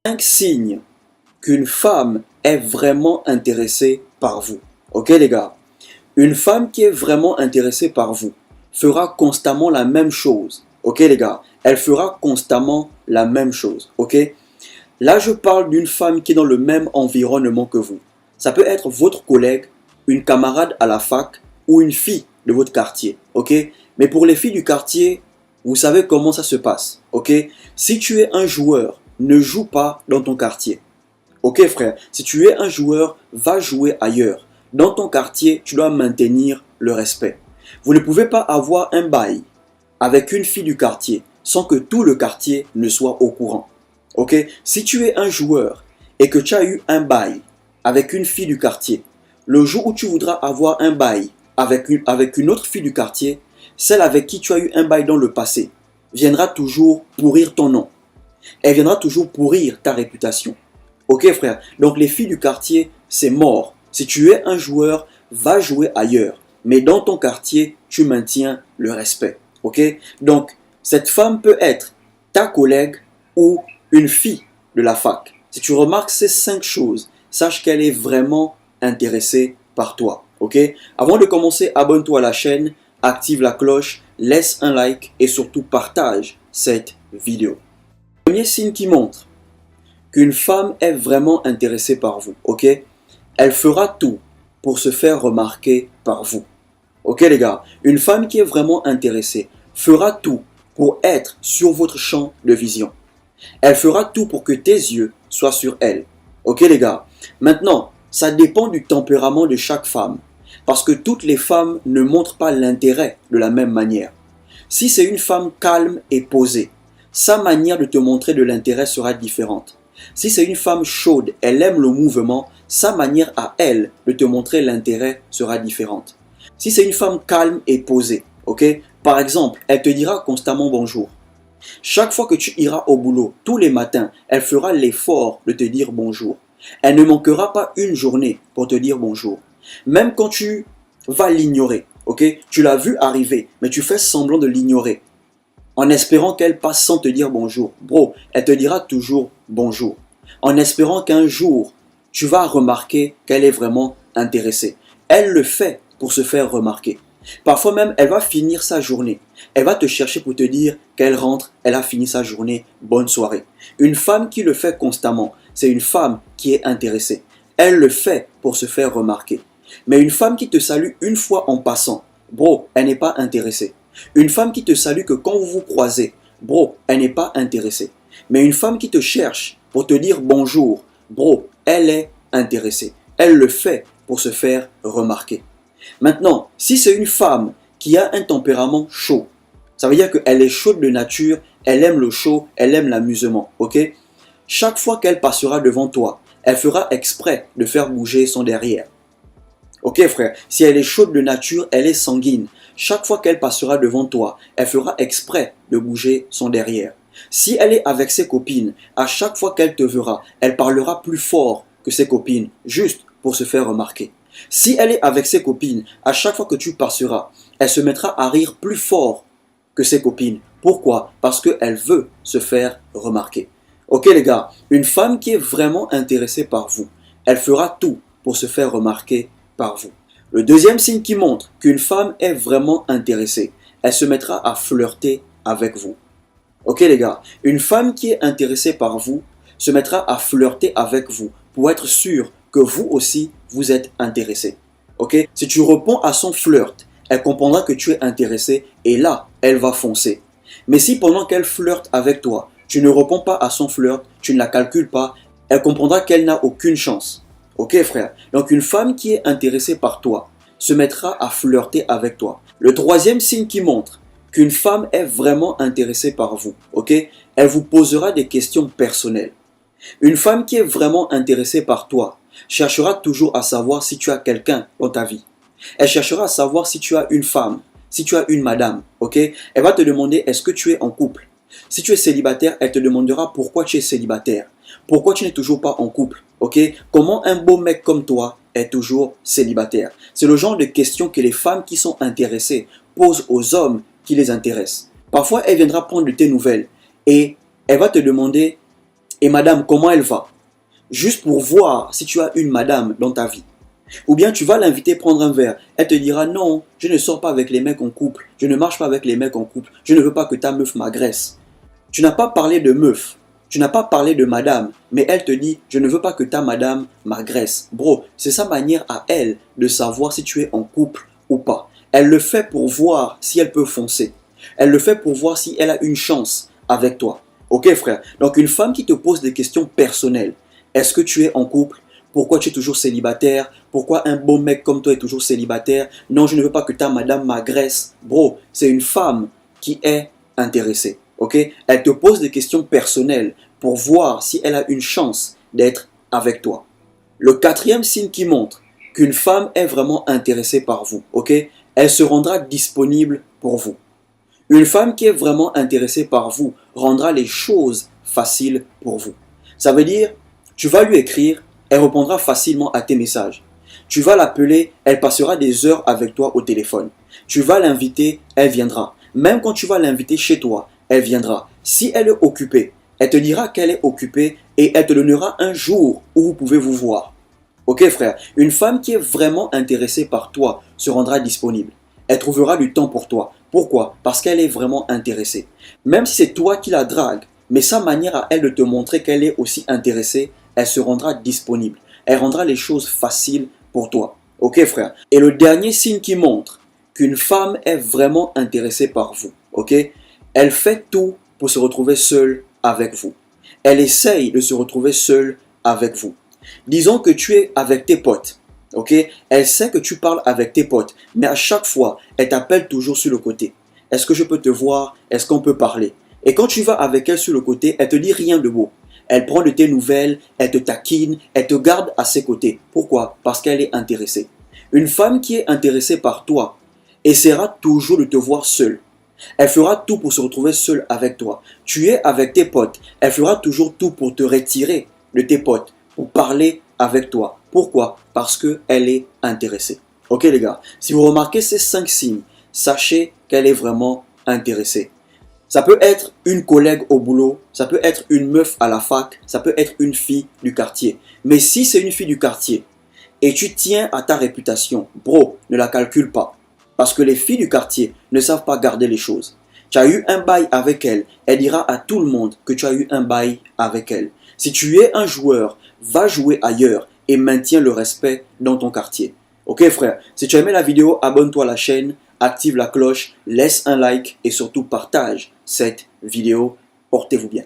5 signes qu'une femme est vraiment intéressée par vous. Ok les gars? Une femme qui est vraiment intéressée par vous fera constamment la même chose. Ok les gars? Elle fera constamment la même chose. Ok? Là, je parle d'une femme qui est dans le même environnement que vous. Ça peut être votre collègue, une camarade à la fac ou une fille de votre quartier. Ok? Mais pour les filles du quartier, vous savez comment ça se passe. Ok? Si tu es un joueur, ne joue pas dans ton quartier. Ok frère? Si tu es un joueur, va jouer ailleurs. Dans ton quartier, tu dois maintenir le respect. Vous ne pouvez pas avoir un bail avec une fille du quartier sans que tout le quartier ne soit au courant. Ok? Si tu es un joueur et que tu as eu un bail avec une fille du quartier, le jour où tu voudras avoir un bail avec une autre fille du quartier, celle avec qui tu as eu un bail dans le passé viendra toujours pourrir ton nom. Elle viendra toujours pourrir ta réputation. Ok frère? Donc les filles du quartier, c'est mort. Si tu es un joueur, va jouer ailleurs. Mais dans ton quartier, tu maintiens le respect. Ok? Donc cette femme peut être ta collègue ou une fille de la fac. Si tu remarques ces 5 choses, sache qu'elle est vraiment intéressée par toi. Ok? Avant de commencer, abonne-toi à la chaîne, active la cloche, laisse un like et surtout partage cette vidéo. Premier signe qui montre qu'une femme est vraiment intéressée par vous, ok? Elle fera tout pour se faire remarquer par vous. Ok les gars? Une femme qui est vraiment intéressée fera tout pour être sur votre champ de vision. Elle fera tout pour que tes yeux soient sur elle. Ok les gars? Maintenant, ça dépend du tempérament de chaque femme. Parce que toutes les femmes ne montrent pas l'intérêt de la même manière. Si c'est une femme calme et posée, sa manière de te montrer de l'intérêt sera différente. Si c'est une femme chaude, elle aime le mouvement, sa manière à elle de te montrer l'intérêt sera différente. Si c'est une femme calme et posée, ok? Par exemple, elle te dira constamment bonjour. Chaque fois que tu iras au boulot, tous les matins, elle fera l'effort de te dire bonjour. Elle ne manquera pas une journée pour te dire bonjour. Même quand tu vas l'ignorer, ok? Tu l'as vu arriver, mais tu fais semblant de l'ignorer en espérant qu'elle passe sans te dire bonjour. Bro, elle te dira toujours bonjour. En espérant qu'un jour, tu vas remarquer qu'elle est vraiment intéressée. Elle le fait pour se faire remarquer. Parfois même, elle va finir sa journée. Elle va te chercher pour te dire qu'elle rentre, elle a fini sa journée, bonne soirée. Une femme qui le fait constamment, c'est une femme qui est intéressée. Elle le fait pour se faire remarquer. Mais une femme qui te salue une fois en passant, bro, elle n'est pas intéressée. Une femme qui te salue que quand vous vous croisez, bro, elle n'est pas intéressée. Mais une femme qui te cherche pour te dire bonjour, bro, elle est intéressée. Elle le fait pour se faire remarquer. Maintenant, si c'est une femme qui a un tempérament chaud, ça veut dire qu'elle est chaude de nature, elle aime le chaud, elle aime l'amusement, ok? Chaque fois qu'elle passera devant toi, elle fera exprès de faire bouger son derrière. Ok frère, si elle est chaude de nature, elle est sanguine. Chaque fois qu'elle passera devant toi, elle fera exprès de bouger son derrière. Si elle est avec ses copines, à chaque fois qu'elle te verra, elle parlera plus fort que ses copines, juste pour se faire remarquer. Si elle est avec ses copines, à chaque fois que tu passeras, elle se mettra à rire plus fort que ses copines. Pourquoi? Parce qu'elle veut se faire remarquer. Ok les gars, une femme qui est vraiment intéressée par vous, elle fera tout pour se faire remarquer par vous. Le deuxième signe qui montre qu'une femme est vraiment intéressée, elle se mettra à flirter avec vous. Ok les gars, une femme qui est intéressée par vous se mettra à flirter avec vous pour être sûr que vous aussi vous êtes intéressé. Ok? Si tu réponds à son flirt, elle comprendra que tu es intéressé et là, elle va foncer. Mais si pendant qu'elle flirte avec toi, tu ne réponds pas à son flirt, tu ne la calcules pas, elle comprendra qu'elle n'a aucune chance. Ok frère? Donc une femme qui est intéressée par toi se mettra à flirter avec toi. Le troisième signe qui montre qu'une femme est vraiment intéressée par vous, ok? Elle vous posera des questions personnelles. Une femme qui est vraiment intéressée par toi cherchera toujours à savoir si tu as quelqu'un dans ta vie. Elle cherchera à savoir si tu as une femme, si tu as une madame, ok? Elle va te demander est-ce que tu es en couple. Si tu es célibataire, elle te demandera pourquoi tu es célibataire. Pourquoi tu n'es toujours pas en couple, ok? Comment un beau mec comme toi est toujours célibataire? C'est le genre de questions que les femmes qui sont intéressées posent aux hommes qui les intéressent. Parfois, elle viendra prendre de tes nouvelles et elle va te demander Et madame, comment elle va? Juste pour voir si tu as une madame dans ta vie. Ou bien tu vas l'inviter prendre un verre. Elle te dira non, je ne sors pas avec les mecs en couple. Je ne marche pas avec les mecs en couple. Je ne veux pas que ta meuf m'agresse. Tu n'as pas parlé de meuf. Tu n'as pas parlé de madame. Mais elle te dit je ne veux pas que ta madame m'agresse. Bro, c'est sa manière à elle de savoir si tu es en couple ou pas. Elle le fait pour voir si elle peut foncer. Elle le fait pour voir si elle a une chance avec toi. Ok frère? Donc une femme qui te pose des questions personnelles. Est-ce que tu es en couple? Pourquoi tu es toujours célibataire? Pourquoi un beau mec comme toi est toujours célibataire? Non, je ne veux pas que ta madame m'agresse. Bro, c'est une femme qui est intéressée. Ok? Elle te pose des questions personnelles pour voir si elle a une chance d'être avec toi. Le quatrième signe qui montre qu'une femme est vraiment intéressée par vous. Ok? Elle se rendra disponible pour vous. Une femme qui est vraiment intéressée par vous rendra les choses faciles pour vous. Ça veut dire, tu vas lui écrire, elle répondra facilement à tes messages. Tu vas l'appeler, elle passera des heures avec toi au téléphone. Tu vas l'inviter, elle viendra. Même quand tu vas l'inviter chez toi, elle viendra. Si elle est occupée, elle te dira qu'elle est occupée et elle te donnera un jour où vous pouvez vous voir. Ok frère, une femme qui est vraiment intéressée par toi se rendra disponible. Elle trouvera du temps pour toi. Pourquoi? Parce qu'elle est vraiment intéressée. Même si c'est toi qui la drague, mais sa manière à elle de te montrer qu'elle est aussi intéressée, elle se rendra disponible. Elle rendra les choses faciles pour toi. Ok frère? Et le dernier signe qui montre qu'une femme est vraiment intéressée par vous. Ok? Elle fait tout pour se retrouver seule avec vous. Elle essaye de se retrouver seule avec vous. Disons que tu es avec tes potes. Ok? Elle sait que tu parles avec tes potes, mais à chaque fois, elle t'appelle toujours sur le côté. Est-ce que je peux te voir? Est-ce qu'on peut parler? Et quand tu vas avec elle sur le côté, elle te dit rien de beau. Elle prend de tes nouvelles, elle te taquine, elle te garde à ses côtés. Pourquoi? Parce qu'elle est intéressée. Une femme qui est intéressée par toi essaiera toujours de te voir seule. Elle fera tout pour se retrouver seule avec toi. Tu es avec tes potes, elle fera toujours tout pour te retirer de tes potes, pour parler avec toi. Pourquoi? Parce qu'elle est intéressée. Ok les gars, si vous remarquez ces 5 signes, sachez qu'elle est vraiment intéressée. Ça peut être une collègue au boulot, ça peut être une meuf à la fac, ça peut être une fille du quartier. Mais si c'est une fille du quartier et tu tiens à ta réputation, bro, ne la calcule pas. Parce que les filles du quartier ne savent pas garder les choses. Tu as eu un bail avec elle, elle dira à tout le monde que tu as eu un bail avec elle. Si tu es un joueur, va jouer ailleurs et maintiens le respect dans ton quartier. Ok frère, si tu as aimé la vidéo, abonne-toi à la chaîne, active la cloche, laisse un like et surtout partage cette vidéo. Portez-vous bien.